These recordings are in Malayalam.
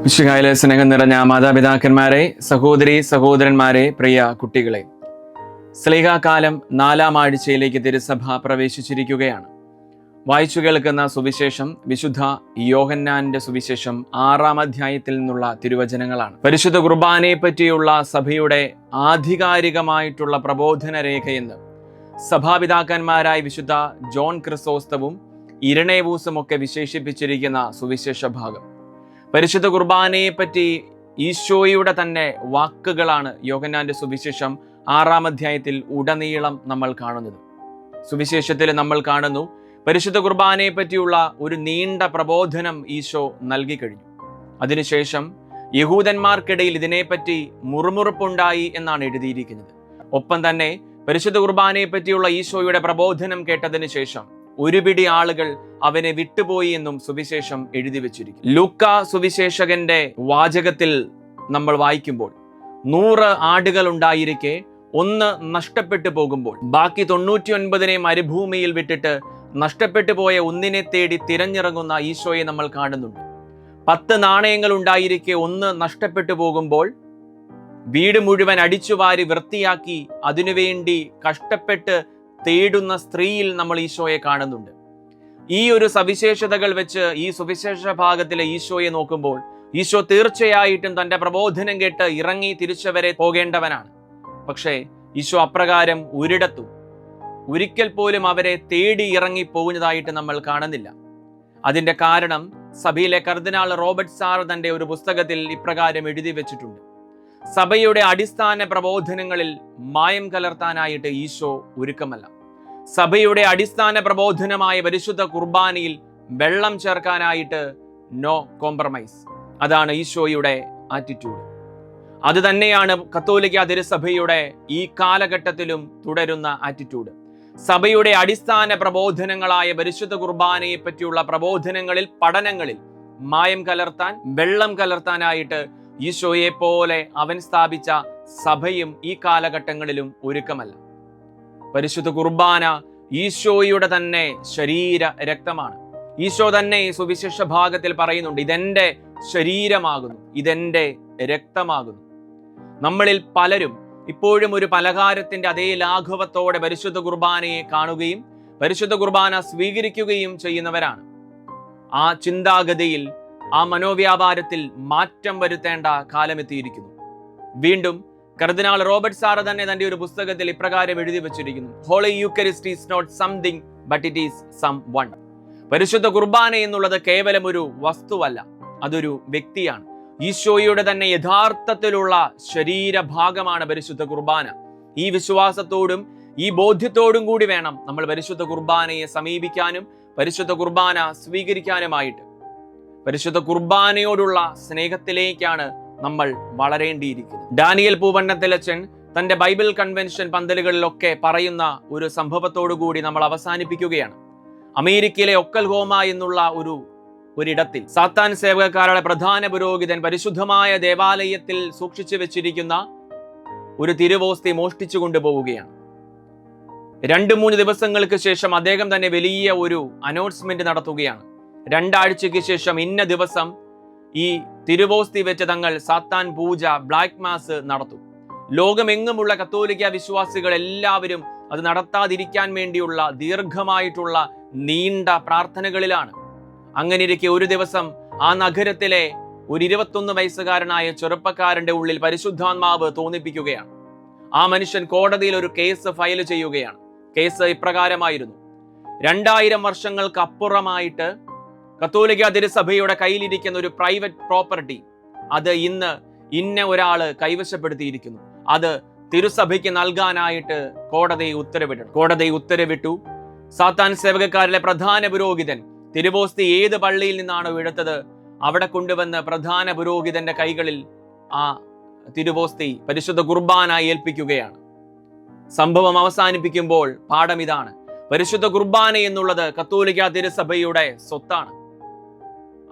മിശിഹായിലെ സ്നേഹം നിറഞ്ഞ മാതാപിതാക്കന്മാരെ, സഹോദരി സഹോദരന്മാരെ, പ്രിയ കുട്ടികളെ, സ്ലീഹാകാലം 4-ാം ആഴ്ചയിലേക്ക് തിരുസഭ പ്രവേശിച്ചിരിക്കുകയാണ്. വായിച്ചു കേൾക്കുന്ന സുവിശേഷം വിശുദ്ധ യോഹന്നാന്റെ സുവിശേഷം 6-ാം അധ്യായത്തിൽ നിന്നുള്ള തിരുവചനങ്ങളാണ്. പരിശുദ്ധ കുർബാനയെ പറ്റിയുള്ള സഭയുടെ ആധികാരികമായിട്ടുള്ള പ്രബോധന രേഖയെന്ന് സഭാപിതാക്കന്മാരായ വിശുദ്ധ ജോൺ ക്രിസോസ്തവും ഇരണേവൂസും ഒക്കെ വിശേഷിപ്പിച്ചിരിക്കുന്ന സുവിശേഷ ഭാഗം. പരിശുദ്ധ കുർബാനയെ പറ്റി ഈശോയുടെ തന്നെ വാക്കുകളാണ് യോഹന്നാന്റെ സുവിശേഷം 6-ാം അധ്യായത്തിൽ ഉടനീളം നമ്മൾ കാണുന്നത്. സുവിശേഷത്തിൽ നമ്മൾ കാണുന്നു പരിശുദ്ധ കുർബാനയെ പറ്റിയുള്ള ഒരു നീണ്ട പ്രബോധനം ഈശോ നൽകി കഴിഞ്ഞു. അതിനുശേഷം യഹൂദന്മാർക്കിടയിൽ ഇതിനെപ്പറ്റി മുറുമുറുപ്പുണ്ടായി എന്നാണ് എഴുതിയിരിക്കുന്നത്. ഒപ്പം തന്നെ പരിശുദ്ധ കുർബാനയെ പറ്റിയുള്ള ഈശോയുടെ പ്രബോധനം കേട്ടതിന് ശേഷം ഒരുപിടി ആളുകൾ അവനെ വിട്ടുപോയി എന്നും സുവിശേഷം എഴുതി വെച്ചിരിക്കും. ലൂക്കാ സുവിശേഷകന്റെ വാചകത്തിൽ നമ്മൾ വായിക്കുമ്പോൾ 100 ആടുകൾ ഉണ്ടായിരിക്കെ ഒന്ന് നഷ്ടപ്പെട്ടു പോകുമ്പോൾ ബാക്കി 99 മരുഭൂമിയിൽ വിട്ടിട്ട് നഷ്ടപ്പെട്ടു പോയ ഒന്നിനെ തേടി തിരഞ്ഞിറങ്ങുന്ന ഈശോയെ നമ്മൾ കാണുന്നുണ്ട്. 10 നാണയങ്ങൾ ഉണ്ടായിരിക്കെ ഒന്ന് നഷ്ടപ്പെട്ടു പോകുമ്പോൾ വീട് മുഴുവൻ അടിച്ചുവാരി വൃത്തിയാക്കി അതിനുവേണ്ടി കഷ്ടപ്പെട്ട് തേടുന്ന സ്ത്രീയിൽ നമ്മൾ ഈശോയെ കാണുന്നുണ്ട്. ഈ ഒരു സവിശേഷതകൾ വെച്ച് ഈ സുവിശേഷ ഭാഗത്തിലെ ഈശോയെ നോക്കുമ്പോൾ ഈശോ തീർച്ചയായിട്ടും തന്റെ പ്രബോധനം കേട്ട് ഇറങ്ങി തിരിച്ചവരെ പോകേണ്ടവനാണ്. പക്ഷേ ഈശോ അപ്രകാരം ഒരിക്കൽ പോലും അവരെ തേടി ഇറങ്ങി പോകുന്നതായിട്ട് നമ്മൾ കാണുന്നില്ല. അതിന്റെ കാരണം സഭയിലെ കർദിനാൾ റോബർട്ട് സാർ തന്റെ ഒരു പുസ്തകത്തിൽ ഇപ്രകാരം എഴുതി വെച്ചിട്ടുണ്ട്. സഭയുടെ അടിസ്ഥാന പ്രബോധനങ്ങളിൽ മായം കലർത്താനായിട്ട് ഈശോ ഒരുക്കമല്ല. സഭയുടെ അടിസ്ഥാന പ്രബോധനമായ പരിശുദ്ധ കുർബാനയിൽ വെള്ളം ചേർക്കാനായിട്ട് നോ കോംപ്രമൈസ്. അതാണ് ഈശോയുടെ ആറ്റിറ്റ്യൂഡ്. അത് തന്നെയാണ് കത്തോലിക്ക തിരുസഭയുടെ ഈ കാലഘട്ടത്തിലും തുടരുന്ന ആറ്റിറ്റ്യൂഡ്. സഭയുടെ അടിസ്ഥാന പ്രബോധനങ്ങളായ പരിശുദ്ധ കുർബാനയെ പറ്റിയുള്ള പ്രബോധനങ്ങളിൽ, പഠനങ്ങളിൽ മായം കലർത്താൻ, വെള്ളം കലർത്താനായിട്ട് ഈശോയെ പോലെ അവൻ സ്ഥാപിച്ച സഭയും ഈ കാലഘട്ടങ്ങളിലും ഒരുക്കമല്ല. പരിശുദ്ധ കുർബാന ഈശോയുടെ തന്നെ ശരീര രക്തമാണ്. ഈശോ തന്നെ സുവിശേഷ ഭാഗത്തിൽ പറയുന്നുണ്ട്, ഇതെന്റെ ശരീരമാകുന്നു, ഇതെന്റെ രക്തമാകുന്നു. നമ്മളിൽ പലരും ഇപ്പോഴും ഒരു പലഹാരത്തിന്റെ അതേ ലാഘവത്തോടെ പരിശുദ്ധ കുർബാനയെ കാണുകയും പരിശുദ്ധ കുർബാന സ്വീകരിക്കുകയും ചെയ്യുന്നവരാണ്. ആ ചിന്താഗതിയിൽ, ആ മനോവ്യാപാരത്തിൽ മാറ്റം വരുത്തേണ്ട കാലമെത്തിയിരിക്കുന്നു. വീണ്ടും കർദിനാൾ റോബർട്ട് സാർ തന്നെ തന്റെ ഒരു പുസ്തകത്തിൽ ഇപ്രകാരം എഴുതി വെച്ചിരിക്കുന്നു, holy eucharist is not something but it is someone. പരിശുദ്ധ കുർബാന എന്നുള്ളത് കേവലം ഒരു വസ്തുവല്ല, അതൊരു വ്യക്തിയാണ്. ഈശോയുടെ തന്നെ യഥാർത്ഥത്തിലുള്ള ശരീരഭാഗമാണ് പരിശുദ്ധ കുർബാന. ഈ വിശ്വാസത്തോടും ഈ ബോധ്യത്തോടും കൂടി വേണം നമ്മൾ പരിശുദ്ധ കുർബാനയെ സമീപിക്കാനും പരിശുദ്ധ കുർബാന സ്വീകരിക്കാനുമായിട്ട്. പരിശുദ്ധ കുർബാനയോടുള്ള സ്നേഹത്തിലേക്കാണ് നമ്മൾ വളരേണ്ടിയിരിക്കുന്നത്. ഡാനിയൽ പൂവണ്ണത്തിലച്ചൻ തന്റെ ബൈബിൾ കൺവെൻഷൻ പന്തലുകളിലൊക്കെ പറയുന്ന ഒരു സംഭവത്തോടു കൂടി നമ്മൾ അവസാനിപ്പിക്കുകയാണ്. അമേരിക്കയിലെ ഒക്കൽഹോമ എന്നുള്ള ഒരിടത്തിൽ സാത്താൻ സേവകക്കാരുടെ പ്രധാന പുരോഹിതൻ പരിശുദ്ധമായ ദേവാലയത്തിൽ സൂക്ഷിച്ചു വെച്ചിരിക്കുന്ന ഒരു തിരുവോസ്തി മോഷ്ടിച്ചു കൊണ്ടുപോവുകയാണ്. 2-3 ദിവസങ്ങൾക്ക് ശേഷം അദ്ദേഹം തന്നെ വലിയ ഒരു അനൗൺസ്മെന്റ് നടത്തുകയാണ്. 2 ആഴ്ചയ്ക്ക് ശേഷം ഇന്ന ദിവസം ഈ തിരുവോസ്തി വെച്ച് തങ്ങൾ സാത്താൻ പൂജ, ബ്ലാക്ക് മാസ് നടത്തും. ലോകമെങ്ങുമുള്ള കത്തോലിക്ക വിശ്വാസികൾ എല്ലാവരും അത് നടത്താതിരിക്കാൻ വേണ്ടിയുള്ള ദീർഘമായിട്ടുള്ള നീണ്ട പ്രാർത്ഥനകളിലാണ്. അങ്ങനെയിരിക്കെ ഒരു ദിവസം ആ നഗരത്തിലെ ഒരു 21 വയസ്സുകാരനായ ചെറുപ്പക്കാരന്റെ ഉള്ളിൽ പരിശുദ്ധാത്മാവ് തോന്നിപ്പിക്കുകയാണ്. ആ മനുഷ്യൻ കോടതിയിൽ ഒരു കേസ് ഫയൽ ചെയ്യുകയാണ്. കേസ് ഇപ്രകാരമായിരുന്നു, 2000 വർഷങ്ങൾക്ക് അപ്പുറമായിട്ട് കത്തോലിക്ക തിരുസഭയുടെ കയ്യിലിരിക്കുന്ന ഒരു പ്രൈവറ്റ് പ്രോപ്പർട്ടി, അത് ഇന്ന് ഇന്ന ഒരാള് കൈവശപ്പെടുത്തിയിരിക്കുന്നു. അത് തിരുസഭയ്ക്ക് നൽകാനായിട്ട് കോടതി ഉത്തരവിട്ടു. സാത്താൻ സേവകക്കാരിലെ പ്രധാന പുരോഹിതൻ തിരുവോസ്തി ഏത് പള്ളിയിൽ നിന്നാണോ എടുത്തത് അവിടെ കൊണ്ടുവന്ന് പ്രധാന പുരോഹിതന്റെ കൈകളിൽ ആ തിരുവോസ്തി പരിശുദ്ധ കുർബാന ഏൽപ്പിക്കുകയാണ്. സംഭവം അവസാനിപ്പിക്കുമ്പോൾ പാഠം ഇതാണ്, പരിശുദ്ധ കുർബാന എന്നുള്ളത് കത്തോലിക്ക തിരുസഭയുടെ സ്വത്താണ്.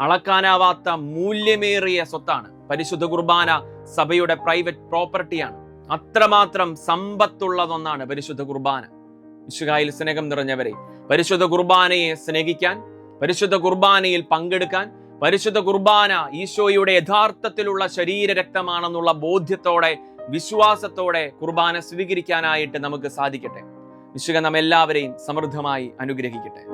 അളക്കാനാവാത്ത മൂല്യമേറിയ സ്വത്താണ്. പരിശുദ്ധ കുർബാന സഭയുടെ പ്രൈവറ്റ് പ്രോപ്പർട്ടിയാണ്. അത്രമാത്രം സമ്പത്തുള്ളതൊന്നാണ് പരിശുദ്ധ കുർബാന. മിശിഹായിൽ സ്നേഹം നിറഞ്ഞവരെ, പരിശുദ്ധ കുർബാനയെ സ്നേഹിക്കാൻ, പരിശുദ്ധ കുർബാനയിൽ പങ്കെടുക്കാൻ, പരിശുദ്ധ കുർബാന ഈശോയുടെ യഥാർത്ഥത്തിലുള്ള ശരീരരക്തമാണെന്നുള്ള ബോധ്യത്തോടെ, വിശ്വാസത്തോടെ കുർബാന സ്വീകരിക്കാനായിട്ട് നമുക്ക് സാധിക്കട്ടെ. വിശുദ്ധ നമ്മെല്ലാവരെയും സമൃദ്ധമായി അനുഗ്രഹിക്കട്ടെ.